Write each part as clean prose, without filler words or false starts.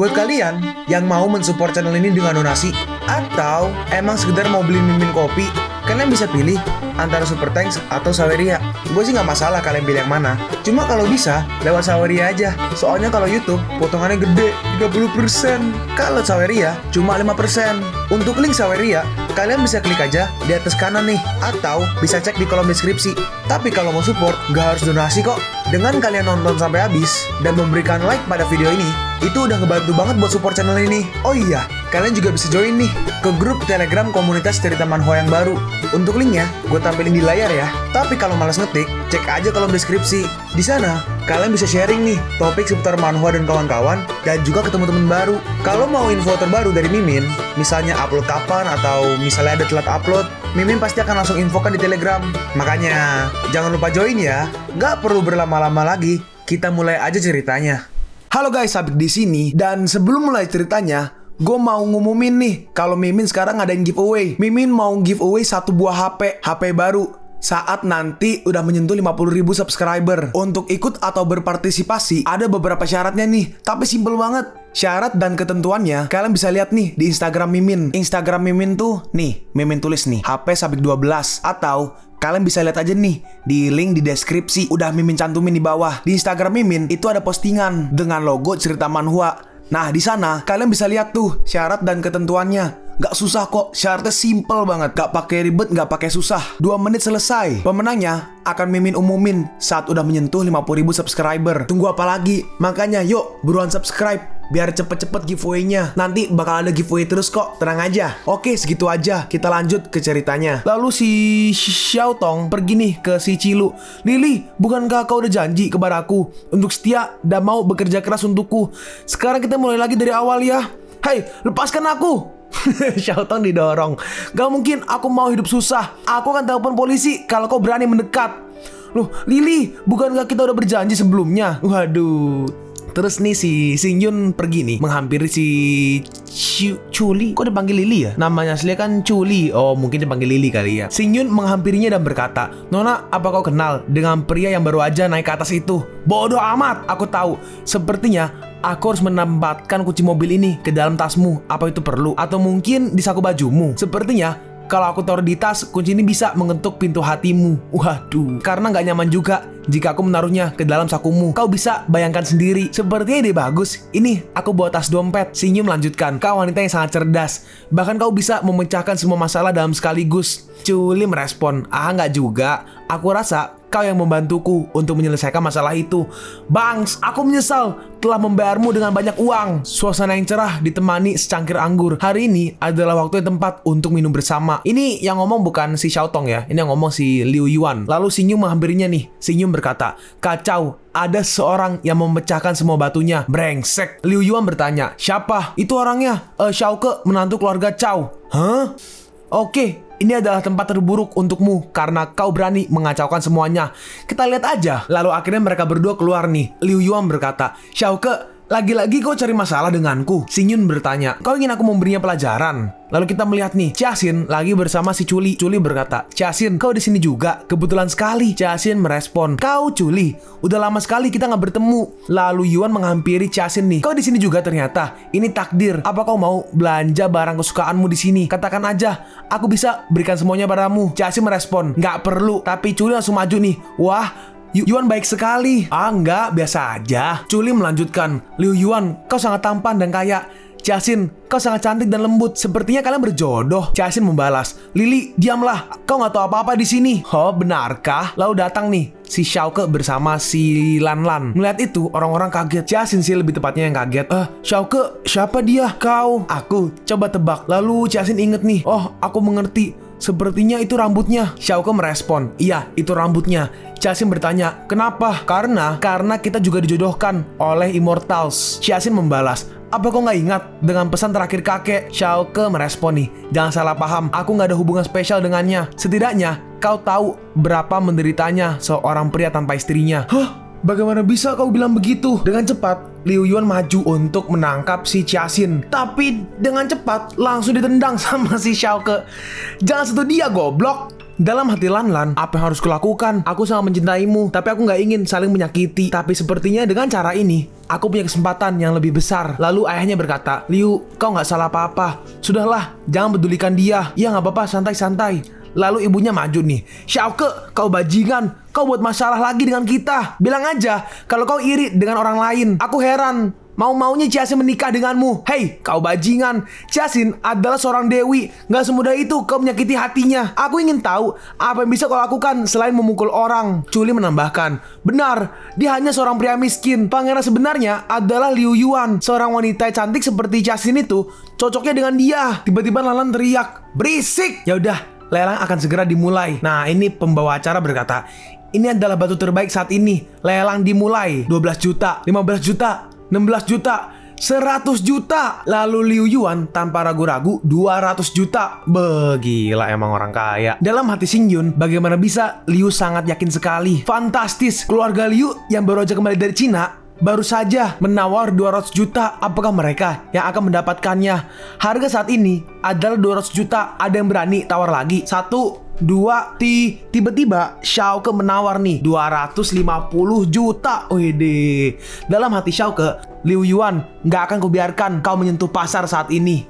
Buat kalian yang mau mensupport channel ini dengan donasi, atau emang sekedar mau beli mimin kopi, kalian bisa pilih antara Super Thanks atau Saweria. Gue sih nggak masalah kalian pilih yang mana. Cuma kalau bisa, lewat Saweria aja. Soalnya kalau YouTube, potongannya gede, 30%. Kalau Saweria, cuma 5%. Untuk link Saweria, kalian bisa klik aja di atas kanan nih. Atau bisa cek di kolom deskripsi. Tapi kalau mau support, nggak harus donasi kok. Dengan kalian nonton sampai habis, dan memberikan like pada video ini, itu udah ngebantu banget buat support channel ini. Oh iya, kalian juga bisa join nih ke grup Telegram komunitas cerita manhwa yang baru. Untuk linknya, gue tampilin di layar ya. Tapi kalau malas ngetik, cek aja kolom deskripsi. Di sana, kalian bisa sharing nih topik seputar manhwa dan kawan-kawan, dan juga ketemu teman baru. Kalau mau info terbaru dari Mimin, misalnya upload kapan atau misalnya ada telat upload, Mimin pasti akan langsung infokan di Telegram. Makanya, jangan lupa join ya. Nggak perlu berlama-lama lagi, kita mulai aja ceritanya. Halo guys, Sabik di sini, dan sebelum mulai ceritanya, gue mau ngumumin nih kalau Mimin sekarang ngadain giveaway. Mimin mau giveaway satu buah HP baru saat nanti udah menyentuh 50.000 subscriber. Untuk ikut atau berpartisipasi ada beberapa syaratnya nih, tapi simple banget. Syarat dan ketentuannya kalian bisa lihat nih di Instagram Mimin. Instagram Mimin tuh nih, Mimin tulis nih HP Sabik 12, atau kalian bisa lihat aja nih di link di deskripsi, udah Mimin cantumin di bawah. Di Instagram Mimin itu ada postingan dengan logo cerita manhwa. Nah, di sana kalian bisa lihat tuh syarat dan ketentuannya. Gak susah kok, syaratnya simple banget. Gak pakai ribet, gak pakai susah. 2 menit selesai. Pemenangnya akan Mimin umumin saat udah menyentuh 50.000 subscriber. Tunggu apa lagi? Makanya yuk, buruan subscribe biar cepet-cepet giveaway-nya. Nanti bakal ada giveaway terus kok, tenang aja. Oke, segitu aja. Kita lanjut ke ceritanya. Lalu si Xiaotong pergi nih ke si Cilu. Lili, bukankah kau udah janji kepadaku untuk setia dan mau bekerja keras untukku? Sekarang kita mulai lagi dari awal ya. Hei, lepaskan aku! Xiaotong didorong. Gak mungkin aku mau hidup susah. Aku akan telepon polisi kalau kau berani mendekat. Loh, Lili, bukankah kita udah berjanji sebelumnya? Waduh. Terus nih si Xingyun pergi nih menghampiri si Chuli. Kok dipanggil Lili ya? Namanya aslinya kan Chuli. Oh, mungkin dipanggil Lili kali ya. Xingyun menghampirinya dan berkata, "Nona, apa kau kenal dengan pria yang baru aja naik ke atas itu?" "Bodoh amat, aku tahu. Sepertinya aku harus menempatkan kunci mobil ini ke dalam tasmu. Apa itu perlu? Atau mungkin di saku bajumu? Sepertinya kalau aku taruh di tas, kunci ini bisa mengetuk pintu hatimu." Waduh, karena nggak nyaman juga jika aku menaruhnya ke dalam sakumu. Kau bisa bayangkan sendiri. Sepertinya ide bagus. Ini aku bawa tas dompet. Senyum melanjutkan. Kau wanita yang sangat cerdas. Bahkan kau bisa memecahkan semua masalah dalam sekaligus. Chuli merespon, nggak juga. Aku rasa kau yang membantuku untuk menyelesaikan masalah itu. Bangs, aku menyesal telah membayarmu dengan banyak uang. Suasana yang cerah ditemani secangkir anggur. Hari ini adalah waktu yang tepat untuk minum bersama. Ini yang ngomong bukan si Xiaotong ya. Ini yang ngomong si Liu Yuan. Lalu Xingyun menghampirinya nih. Xingyun berkata, "Kacau, ada seorang yang memecahkan semua batunya." Brengsek. Liu Yuan bertanya, "Siapa?" "Itu orangnya, Xiaoke, menantu keluarga Cao." "Hah? Oke. Ini adalah tempat terburuk untukmu karena kau berani mengacaukan semuanya. Kita lihat aja." Lalu akhirnya mereka berdua keluar nih. Liu Yuan berkata, "Xiaoke, lagi-lagi kau cari masalah denganku?" Xingyun bertanya, "Kau ingin aku memberinya pelajaran?" Lalu kita melihat nih, Jiaxin lagi bersama si Chuli. Chuli berkata, "Jiaxin, kau di sini juga? Kebetulan sekali." Jiaxin merespon, "Kau Chuli, udah lama sekali kita nggak bertemu." Lalu Yuan menghampiri Jiaxin nih, "Kau di sini juga ternyata. Ini takdir. Apa kau mau belanja barang kesukaanmu di sini? Katakan aja, aku bisa berikan semuanya padamu." Jiaxin merespon, "Nggak perlu." Tapi Chuli langsung maju nih. "Wah, Yuan baik sekali." "Enggak, biasa aja." Chuli melanjutkan, "Liu Yuan, kau sangat tampan dan kaya. Jiaxin, kau sangat cantik dan lembut. Sepertinya kalian berjodoh." Jiaxin membalas, "Lili, diamlah. Kau nggak tahu apa-apa di sini." "Oh, benarkah?" Lalu datang nih si Xiaoke bersama si Lan Lan. Melihat itu, orang-orang kaget. Jiaxin sih lebih tepatnya yang kaget. Xiaoke, siapa dia?" "Kau." "Aku." "Coba tebak." Lalu Jiaxin inget nih, "Oh, aku mengerti. Sepertinya itu rambutnya." Xiaoke merespon, "Iya, itu rambutnya." Jiaxin bertanya, "Kenapa?" Karena kita juga dijodohkan oleh Immortals." Jiaxin membalas, "Apa kau nggak ingat dengan pesan terakhir kakek?" Xiaoke merespon nih, "Jangan salah paham, aku nggak ada hubungan spesial dengannya. Setidaknya kau tahu berapa menderitanya seorang pria tanpa istrinya." "Hah? Bagaimana bisa kau bilang begitu?" Dengan cepat, Liu Yuan maju untuk menangkap si Jiaxin. Tapi dengan cepat langsung ditendang sama si Xiaoke. "Jangan sentuh dia, goblok." Dalam hati Lanlan, apa yang harus kulakukan? Aku sangat mencintaimu, tapi aku nggak ingin saling menyakiti. Tapi sepertinya dengan cara ini, aku punya kesempatan yang lebih besar. Lalu ayahnya berkata, Liu, kau nggak salah apa-apa. Sudahlah, jangan pedulikan dia. Ya nggak apa-apa, santai-santai. Lalu ibunya maju nih. Xiaoke, kau bajingan. Kau buat masalah lagi dengan kita. Bilang aja kalau kau iri dengan orang lain. Aku heran. Mau-maunya Jiasin menikah denganmu. Hei, kau bajingan. Jiasin adalah seorang dewi. Gak semudah itu kau menyakiti hatinya. Aku ingin tahu apa yang bisa kau lakukan selain memukul orang. Chuli menambahkan, benar, dia hanya seorang pria miskin. Pangeran sebenarnya adalah Liu Yuan. Seorang wanita cantik seperti Jiasin itu cocoknya dengan dia. Tiba-tiba Lanlan teriak, berisik. Ya udah, lelang akan segera dimulai. Nah, ini pembawa acara berkata, ini adalah batu terbaik saat ini. Lelang dimulai. 12 juta, 15 juta, 16 juta, 100 juta. Lalu Liu Yuan tanpa ragu-ragu 200 juta. Begila emang orang kaya. Dalam hati Xing Yun, bagaimana bisa Liu sangat yakin sekali. Fantastis. Keluarga Liu yang baru aja kembali dari Cina baru saja menawar 200 juta. Apakah mereka yang akan mendapatkannya? Harga saat ini adalah 200 juta. Ada yang berani tawar lagi? 1, 2, tiba-tiba Xiaoke menawar nih 250 juta. Wede. Dalam hati Xiaoke, Liu Yuan, gak akan kubiarkan kau menyentuh pasar saat ini.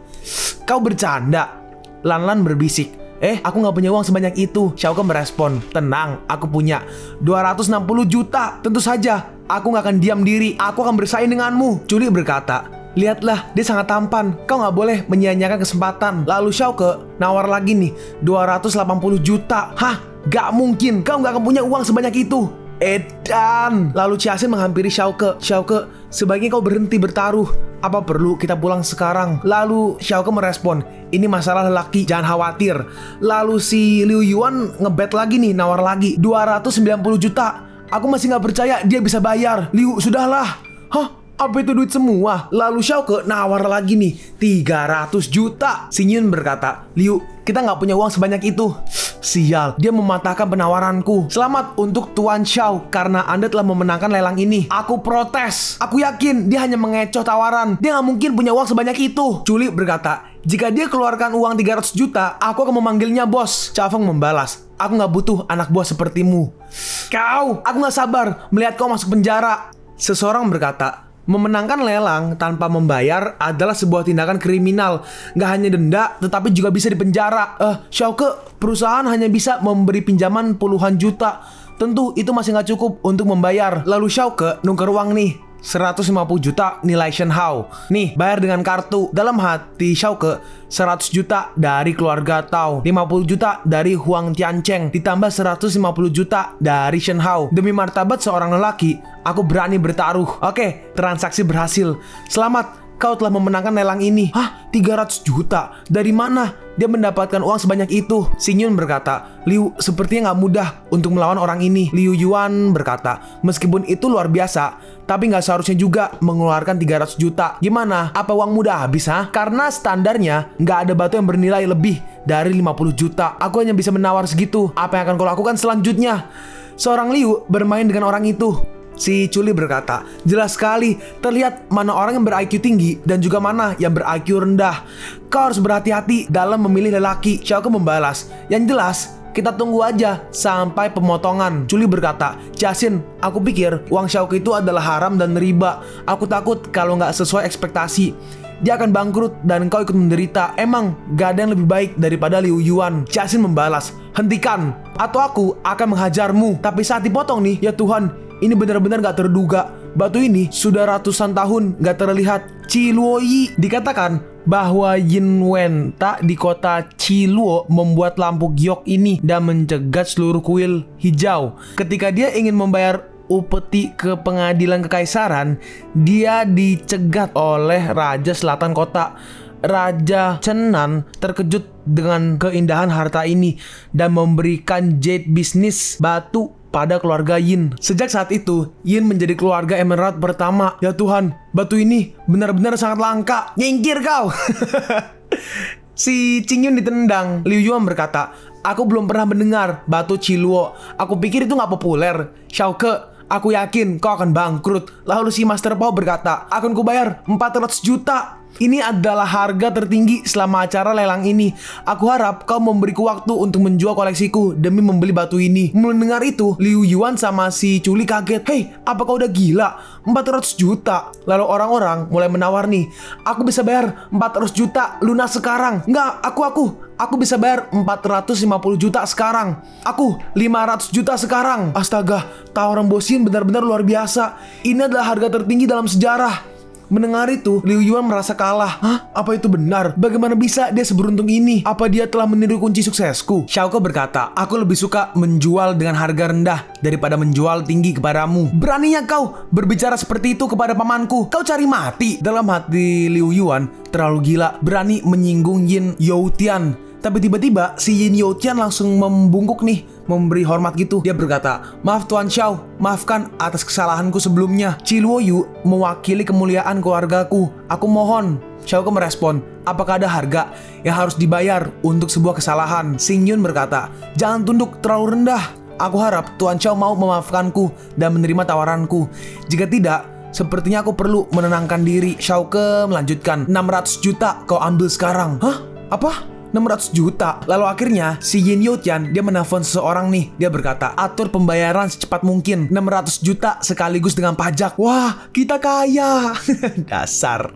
Kau bercanda? Lanlan berbisik. Aku gak punya uang sebanyak itu. Xiaoke merespon, tenang, aku punya 260 juta. Tentu saja, aku gak akan diam diri. Aku akan bersaing denganmu. Chuli berkata, lihatlah, dia sangat tampan. Kau gak boleh menyia-nyiakan kesempatan. Lalu Xiaoke nawar lagi nih 280 juta. Hah? Gak mungkin, kau gak akan punya uang sebanyak itu. Edan. Lalu Jiasin menghampiri Xiaoke. Xiaoke, sebaiknya kau berhenti bertaruh. Apa perlu kita pulang sekarang? Lalu Xiaoke merespon, ini masalah lelaki, jangan khawatir. Lalu si Liu Yuan ngebet lagi nih, nawar lagi 290 juta. Aku masih gak percaya dia bisa bayar. Liu, sudahlah. Hah? Apa itu duit semua? Lalu Xiaoke nawar lagi nih 300 juta. Xing Yun berkata, Liu, kita gak punya uang sebanyak itu. Sial, dia mematahkan penawaranku. Selamat untuk Tuan Xiao, karena Anda telah memenangkan lelang ini. Aku protes. Aku yakin dia hanya mengecoh tawaran. Dia gak mungkin punya uang sebanyak itu. Chuli berkata, jika dia keluarkan uang 300 juta, aku akan memanggilnya bos. Chafeng membalas, aku gak butuh anak buah sepertimu. Kau, aku gak sabar melihat kau masuk penjara. Seseorang berkata, memenangkan lelang tanpa membayar adalah sebuah tindakan kriminal. Gak hanya denda, tetapi juga bisa dipenjara. Xiaoke, perusahaan hanya bisa memberi pinjaman puluhan juta. Tentu itu masih gak cukup untuk membayar. Lalu Xiaoke nuker uang nih 150 juta nilai Shen Hao. Nih, bayar dengan kartu. Dalam hati Xiaoke, 100 juta dari keluarga Tao, 50 juta dari Huang Tiancheng, ditambah 150 juta dari Shen Hao. Demi martabat seorang lelaki, aku berani bertaruh. Oke, transaksi berhasil. Selamat, kau telah memenangkan lelang ini. Hah? 300 juta? Dari mana dia mendapatkan uang sebanyak itu? Xing Yun berkata, Liu, sepertinya gak mudah untuk melawan orang ini. Liu Yuan berkata, meskipun itu luar biasa, tapi gak seharusnya juga mengeluarkan 300 juta. Gimana? Apa uang mudah habis, ha? Karena standarnya gak ada batu yang bernilai lebih dari 50 juta. Aku hanya bisa menawar segitu. Apa yang akan kau lakukan selanjutnya? Seorang Liu bermain dengan orang itu. Si Chuli berkata, jelas sekali terlihat mana orang yang ber-IQ tinggi dan juga mana yang ber-IQ rendah. Kau harus berhati-hati dalam memilih lelaki. Xiaoke membalas, yang jelas kita tunggu aja sampai pemotongan. Chuli berkata, Jiasin, aku pikir uang Xiaoke itu adalah haram dan riba. Aku takut kalau nggak sesuai ekspektasi dia akan bangkrut dan kau ikut menderita. Emang gak ada yang lebih baik daripada Liu Yuan. Jiasin membalas, hentikan atau aku akan menghajarmu. Tapi saat dipotong nih, ya Tuhan, ini benar-benar gak terduga. Batu ini sudah ratusan tahun gak terlihat. Chiluoyi dikatakan bahwa Yin Wen Tak di kota Chiluo membuat lampu giok ini dan mencegat seluruh kuil hijau. Ketika dia ingin membayar upeti ke pengadilan kekaisaran, dia dicegat oleh Raja Selatan Kota. Raja Chenan terkejut dengan keindahan harta ini dan memberikan jade bisnis batu pada keluarga Yin. Sejak saat itu, Yin menjadi keluarga emerald pertama. Ya Tuhan, batu ini benar-benar sangat langka. Nyingkir kau. Si Xing Yun ditendang. Liu Yuan berkata, aku belum pernah mendengar batu Chiluo. Aku pikir itu gak populer. Xiaoke, aku yakin kau akan bangkrut. Lalu si Master Pao berkata, akan kubayar 400 juta. Ini adalah harga tertinggi selama acara lelang ini. Aku harap kau memberiku waktu untuk menjual koleksiku demi membeli batu ini. Mendengar itu, Liu Yuan sama si Chuli kaget. Hei, apa kau udah gila? 400 juta. Lalu orang-orang mulai menawar nih. Aku bisa bayar 400 juta lunas sekarang. Enggak, aku bisa bayar 450 juta sekarang. Aku 500 juta sekarang. Astaga, tawaran Bosin benar-benar luar biasa. Ini adalah harga tertinggi dalam sejarah. Mendengar itu, Liu Yuan merasa kalah. Hah? Apa itu benar? Bagaimana bisa dia seberuntung ini? Apa dia telah meniru kunci suksesku? Xiao Ke berkata, aku lebih suka menjual dengan harga rendah daripada menjual tinggi kepadamu. Beraninya kau berbicara seperti itu kepada pamanku. Kau cari mati. Dalam hati Liu Yuan terlalu gila, berani menyinggung Yin Youtian. Tapi tiba-tiba si Yin Youtian langsung membungkuk nih, memberi hormat gitu. Dia berkata, maaf Tuan Xiao, maafkan atas kesalahanku sebelumnya. Qi Luoyu mewakili kemuliaan keluargaku. Aku mohon. Xiao Ke merespon, apakah ada harga yang harus dibayar untuk sebuah kesalahan? Xing Yun berkata, jangan tunduk terlalu rendah. Aku harap Tuan Xiao mau memaafkanku dan menerima tawaranku. Jika tidak, sepertinya aku perlu menenangkan diri. Xiao Ke melanjutkan, 600 juta kau ambil sekarang. Hah? Apa? 600 juta. Lalu akhirnya si Yin Youtian dia menelpon seseorang nih. Dia berkata, atur pembayaran secepat mungkin. 600 juta sekaligus dengan pajak. Wah, kita kaya. Dasar.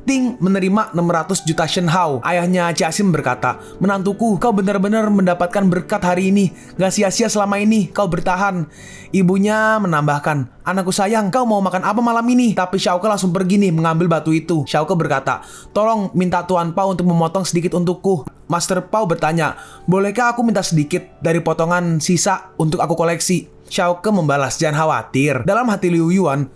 Ting menerima 600 juta Shen Hao. Ayahnya Jiaxin berkata, menantuku, kau benar-benar mendapatkan berkat hari ini. Gak sia-sia selama ini kau bertahan. Ibunya menambahkan, anakku sayang, kau mau makan apa malam ini? Tapi Xiao Ke langsung pergi nih mengambil batu itu. Xiao Ke berkata, tolong minta Tuan Pao untuk memotong sedikit untukku. Master Pao bertanya, bolehkah aku minta sedikit dari potongan sisa untuk aku koleksi? Xiao Ke membalas, jangan khawatir. Dalam hati Liu Yuan,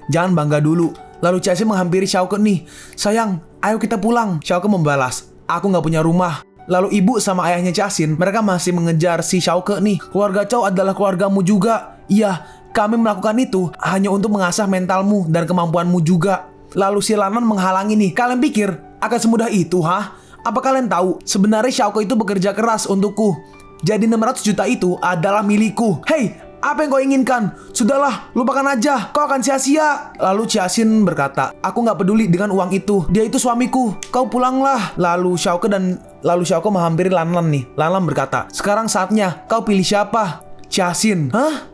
jangan bangga dulu. Lalu Jiaxin menghampiri Xiao Ke nih, sayang, ayo kita pulang. Xiao Ke membalas, aku gak punya rumah. Lalu ibu sama ayahnya Jiaxin, mereka masih mengejar si Xiao Ke nih. Keluarga Zhao adalah keluargamu juga. Iya, kami melakukan itu hanya untuk mengasah mentalmu dan kemampuanmu juga. Lalu si Lanlan menghalangi nih, kalian pikir akan semudah itu, hah? Apa kalian tahu, sebenarnya Xiao Ke itu bekerja keras untukku. Jadi 600 juta itu adalah milikku. Hei, apa yang kau inginkan? Sudahlah, lupakan aja. Kau akan sia-sia. Lalu Jiaxin berkata, aku gak peduli dengan uang itu. Dia itu suamiku. Kau pulanglah. Lalu Xiao Ke menghampiri Lanlan nih. Lanlan berkata, sekarang saatnya. Kau pilih siapa? Jiaxin. Hah?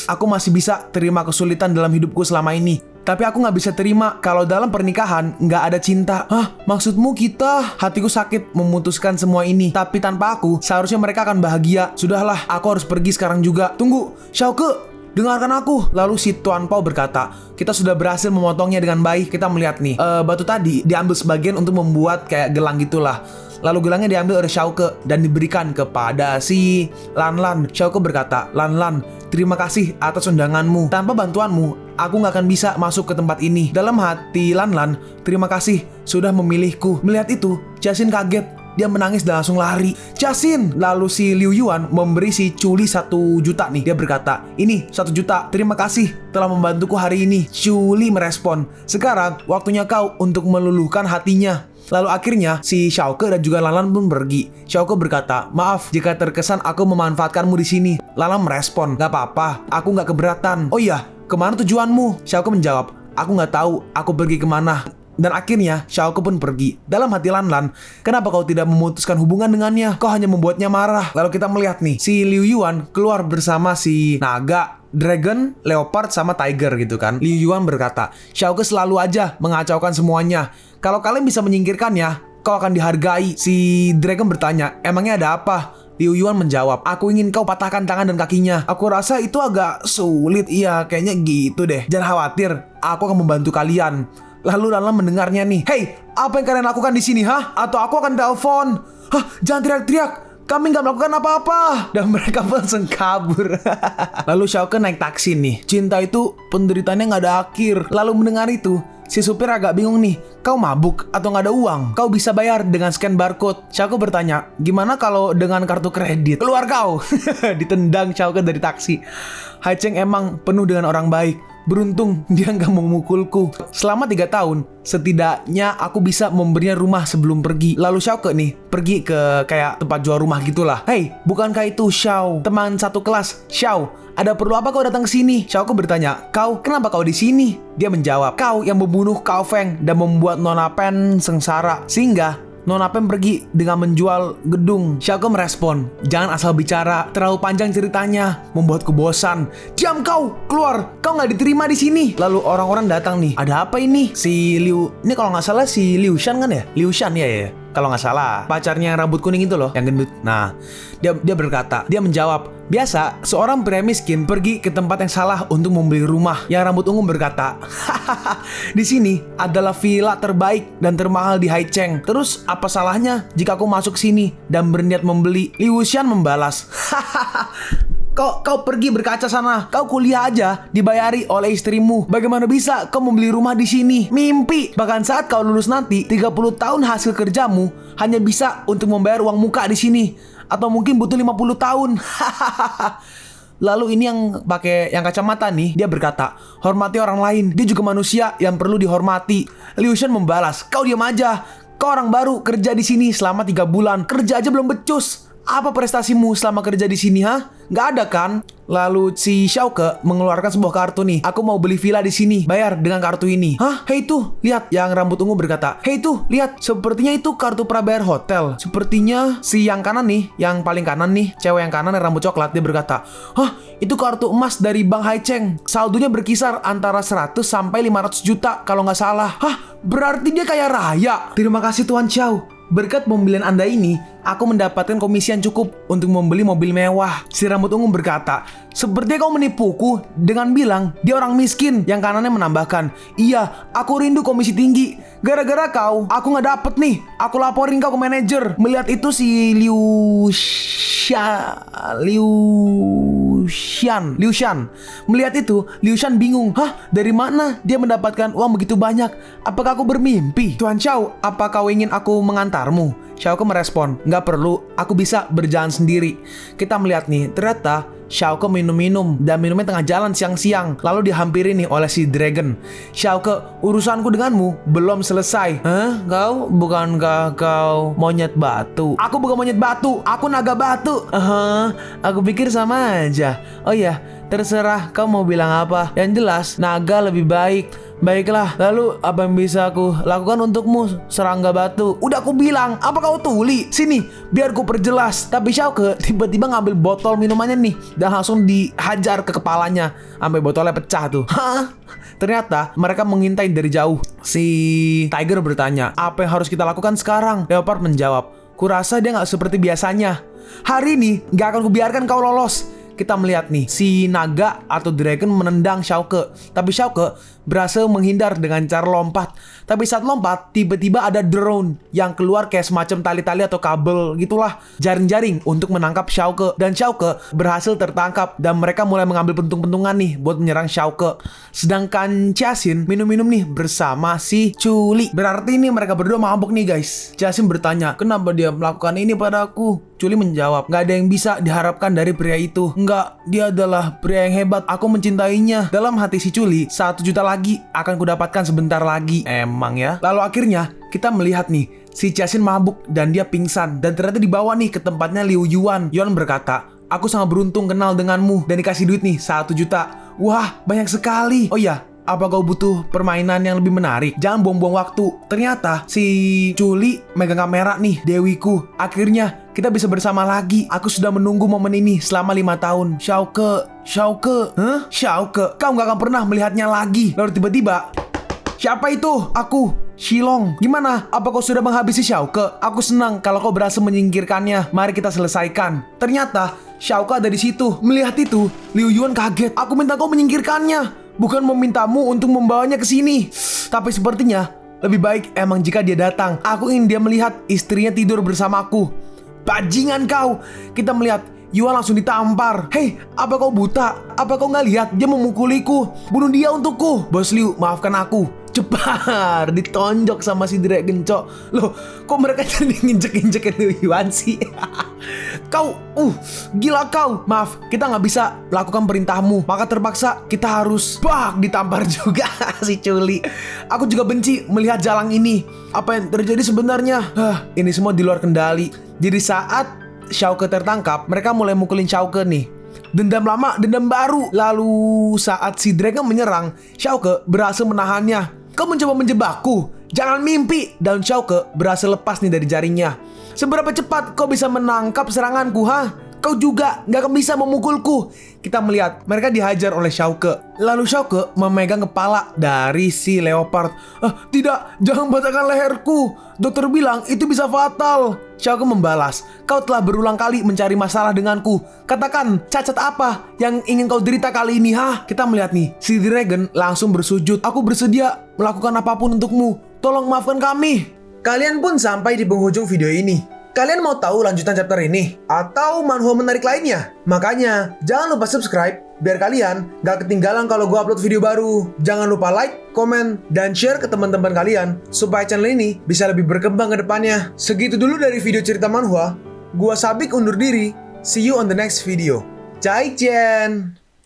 Aku masih bisa terima kesulitan dalam hidupku selama ini. Tapi aku gak bisa terima kalau dalam pernikahan gak ada cinta. Hah? Maksudmu kita? Hatiku sakit memutuskan semua ini. Tapi tanpa aku, seharusnya mereka akan bahagia. Sudahlah, aku harus pergi sekarang juga. Tunggu, Xiao Ke, dengarkan aku. Lalu si Tuan Pao berkata, kita sudah berhasil memotongnya dengan baik. Kita melihat nih, batu tadi diambil sebagian untuk membuat kayak gelang gitulah. Lalu gelangnya diambil oleh Xiao Ke dan diberikan kepada si Lanlan. Xiao Ke berkata, Lanlan, terima kasih atas undanganmu. Tanpa bantuanmu, aku gak akan bisa masuk ke tempat ini. Dalam hati Lanlan, terima kasih sudah memilihku. Melihat itu, Jiaxin kaget. Dia menangis dan langsung lari. Jiaxin! Lalu si Liu Yuan memberi si Chuli 1 juta nih. Dia berkata, ini 1 juta, terima kasih telah membantuku hari ini. Chuli merespon, sekarang waktunya kau untuk meluluhkan hatinya. Lalu akhirnya si Xiao Ke dan juga Lanlan pun pergi. Xiao Ke berkata, maaf jika terkesan aku memanfaatkanmu di sini. Lanlan merespon, gak apa-apa, aku gak keberatan. Oh iya, kemana tujuanmu? Xiao Ke menjawab, aku gak tahu aku pergi kemana. Dan akhirnya Xiao Ke pun pergi. Dalam hati Lanlan, kenapa kau tidak memutuskan hubungan dengannya? Kau hanya membuatnya marah. Lalu kita melihat nih, si Liu Yuan keluar bersama si naga, dragon, leopard, sama tiger gitu kan. Liu Yuan berkata, Xiao Ke selalu aja mengacaukan semuanya. Kalau kalian bisa menyingkirkannya, kau akan dihargai. Si dragon bertanya, emangnya ada apa? Liu Yuan menjawab, aku ingin kau patahkan tangan dan kakinya. Aku rasa itu agak sulit. Iya, kayaknya gitu deh. Jangan khawatir, aku akan membantu kalian. Lalu Lanlan mendengarnya nih. Hei, apa yang kalian lakukan di sini, hah? Atau aku akan telepon. Hah, jangan teriak-teriak. Kami nggak melakukan apa-apa. Dan mereka langsung kabur. Lalu Xiao Ke naik taksi nih. Cinta itu penderitaannya nggak ada akhir. Lalu mendengar itu, si supir agak bingung nih. Kau mabuk atau nggak ada uang? Kau bisa bayar dengan scan barcode. Xiao Ke bertanya, gimana kalau dengan kartu kredit? Keluar kau. Ditendang Xiao Ke dari taksi. Hai Cheng emang penuh dengan orang baik. Beruntung dia nggak memukulku. Selama 3 tahun, setidaknya aku bisa memberinya rumah sebelum pergi. Lalu Xiaoke nih pergi ke kayak tempat jual rumah gitulah. Hei, bukankah itu Xiao, teman satu kelas? Xiao, ada perlu apa kau datang ke sini? Xiaoke bertanya, kau kenapa kau di sini? Dia menjawab, kau yang membunuh Cao Feng dan membuat Nona Pen sengsara, sehingga Nona Pen pergi dengan menjual gedung. Xiaoke merespon, jangan asal bicara, terlalu panjang ceritanya, membuatku bosan. Diam kau, keluar, kau nggak diterima di sini. Lalu orang-orang datang nih, ada apa ini? Si Liu, ini kalau nggak salah si Liu Shan kan ya? Liu Shan ya. Kalau nggak salah, pacarnya yang rambut kuning itu loh, yang gendut. Nah, dia berkata, dia menjawab, biasa seorang pria miskin pergi ke tempat yang salah untuk membeli rumah. Yang rambut ungu berkata, hahaha, di sini adalah villa terbaik dan termahal di Haicheng. Terus apa salahnya jika aku masuk sini dan berniat membeli? Liu Shan membalas, hahaha. Kau pergi berkaca sana. Kau kuliah aja dibayari oleh istrimu. Bagaimana bisa kau membeli rumah di sini? Mimpi. Bahkan saat kau lulus nanti, 30 tahun hasil kerjamu hanya bisa untuk membayar uang muka di sini. Atau mungkin butuh 50 tahun. Lalu ini yang pakai yang kacamata nih, dia berkata, hormati orang lain. Dia juga manusia yang perlu dihormati. Liu Shan membalas, kau diam aja. Kau orang baru kerja di sini selama 3 bulan. Kerja aja belum becus. Apa prestasimu selama kerja di sini, ha? Nggak ada kan? Lalu si Xiaoke mengeluarkan sebuah kartu nih. Aku mau beli villa di sini. Bayar dengan kartu ini. Hah? Hei tuh, lihat. Yang rambut ungu berkata, hei tuh, lihat. Sepertinya itu kartu prabayar hotel. Sepertinya si yang kanan nih, yang paling kanan nih, cewek yang kanan yang rambut coklat, dia berkata, hah? Itu kartu emas dari Bank Haicheng. Saldonya berkisar antara 100 sampai 500 juta kalau nggak salah. Hah? Berarti dia kaya raya. Terima kasih Tuan Xiao. Berkat pembelian Anda ini, aku mendapatkan komisi yang cukup untuk membeli mobil mewah. Si rambut ungu berkata, sepertinya kau menipuku dengan bilang dia orang miskin. Yang kanannya menambahkan, iya, aku rindu komisi tinggi. Gara-gara kau, aku nggak dapet nih. Aku laporin kau ke manajer. Melihat itu si Liu Shan. Melihat itu, Liu Shan bingung. Hah? Dari mana dia mendapatkan uang begitu banyak? Apakah aku bermimpi? Tuan Xiao, apa kau ingin aku mengantarmu? Xiaoke merespon, nggak perlu, aku bisa berjalan sendiri. Kita melihat nih, ternyata Xiaoke minum-minum dan minumnya tengah jalan siang-siang. Lalu dihampiri nih oleh si Dragon. Xiaoke, urusanku denganmu belum selesai. Hah? Bukankah kau monyet batu? Aku bukan monyet batu, aku naga batu. Aku pikir sama aja. Oh iya, terserah kau mau bilang apa. Yang jelas, naga lebih baik. Baiklah, lalu apa yang bisa aku lakukan untukmu, serangga batu? Udah aku bilang, apa kau tuli? Sini, biar ku perjelas. Tapi Xiaoke tiba-tiba ngambil botol minumannya nih dan langsung dihajar ke kepalanya sampai botolnya pecah tuh. Hah? Ternyata mereka mengintai dari jauh. Si Tiger bertanya, apa yang harus kita lakukan sekarang? Leopard menjawab, kurasa dia nggak seperti biasanya. Hari ini nggak akan kubiarkan kau lolos. Kita melihat nih, si naga atau dragon menendang Xiaoke. Tapi Xiaoke berhasil menghindar dengan cara lompat. Tapi saat lompat, tiba-tiba ada drone yang keluar kayak semacam tali-tali atau kabel gitulah, jaring-jaring untuk menangkap Xiaoke. Dan Xiaoke berhasil tertangkap dan mereka mulai mengambil pentung-pentungan nih buat menyerang Xiaoke. Sedangkan Jiaxin minum-minum nih bersama si Chuli. Berarti ini mereka berdua mabuk nih guys. Jiaxin bertanya, kenapa dia melakukan ini padaku? Chuli menjawab, gak ada yang bisa diharapkan dari pria itu. Enggak, dia adalah pria yang hebat. Aku mencintainya. Dalam hati si Chuli, 1 juta lagi akan kudapatkan sebentar lagi. Emang ya. Lalu akhirnya kita melihat nih, si Jiaxin mabuk dan dia pingsan. Dan ternyata dibawa nih ke tempatnya Liu Yuan. Yuan berkata, aku sangat beruntung kenal denganmu. Dan dikasih duit nih 1 juta. Wah, banyak sekali. Oh iya, apa kau butuh permainan yang lebih menarik? Jangan buang-buang waktu. Ternyata si Chuli megang kamera nih, Dewiku. Akhirnya kita bisa bersama lagi. Aku sudah menunggu momen ini selama 5 tahun. Xiaoke. Hah? Xiaoke, kau gak akan pernah melihatnya lagi. Lalu tiba-tiba, siapa itu? Aku, Shilong. Gimana? Apa kau sudah menghabisi Xiaoke? Aku senang kalau kau berhasil menyingkirkannya. Mari kita selesaikan. Ternyata Xiaoke ada di situ. Melihat itu, Liu Yuan kaget. Aku minta kau menyingkirkannya, bukan memintamu untuk membawanya ke sini. Tapi sepertinya lebih baik emang jika dia datang. Aku ingin dia melihat istrinya tidur bersamaku. Bajingan kau. Kita melihat Yuan langsung ditampar. Hei, apa kau buta? Apa kau nggak lihat dia memukuliku? Bunuh dia untukku. Bos Liu, maafkan aku. Cepat ditonjok sama si Dragon Cok. Loh, kok mereka jadi nginjek-injekin Liu Yuan sih? Gila kau. Maaf, kita nggak bisa lakukan perintahmu. Maka terpaksa kita harus ditampar juga si Chuli. Aku juga benci melihat jalang ini. Apa yang terjadi sebenarnya? Ini semua di luar kendali. Jadi saat Xiao Ke tertangkap, mereka mulai mukulin Xiao Ke nih. Dendam lama, dendam baru. Lalu saat si dragon menyerang, Xiao Ke berhasil menahannya. Kau mencoba menjebakku? Jangan mimpi. Dan Xiao Ke berhasil lepas nih dari jaringnya. Seberapa cepat kau bisa menangkap seranganku, Kau juga gak akan bisa memukulku. Kita melihat mereka dihajar oleh Xiao Ke. Lalu Xiao Ke memegang kepala dari si leopard. Tidak, jangan patahkan leherku. Dokter bilang itu bisa fatal. Xiao Ke membalas, kau telah berulang kali mencari masalah denganku. Katakan, cacat apa yang ingin kau derita kali ini, Kita melihat nih, si dragon langsung bersujud. Aku bersedia melakukan apapun untukmu. Tolong maafkan kami. Kalian pun sampai di penghujung video ini. Kalian mau tahu lanjutan chapter ini? Atau manhwa menarik lainnya? Makanya, jangan lupa subscribe biar kalian gak ketinggalan kalau gue upload video baru. Jangan lupa like, komen, dan share ke teman-teman kalian supaya channel ini bisa lebih berkembang ke depannya. Segitu dulu dari video cerita manhwa. Gua Sabik undur diri. See you on the next video. Zaijian!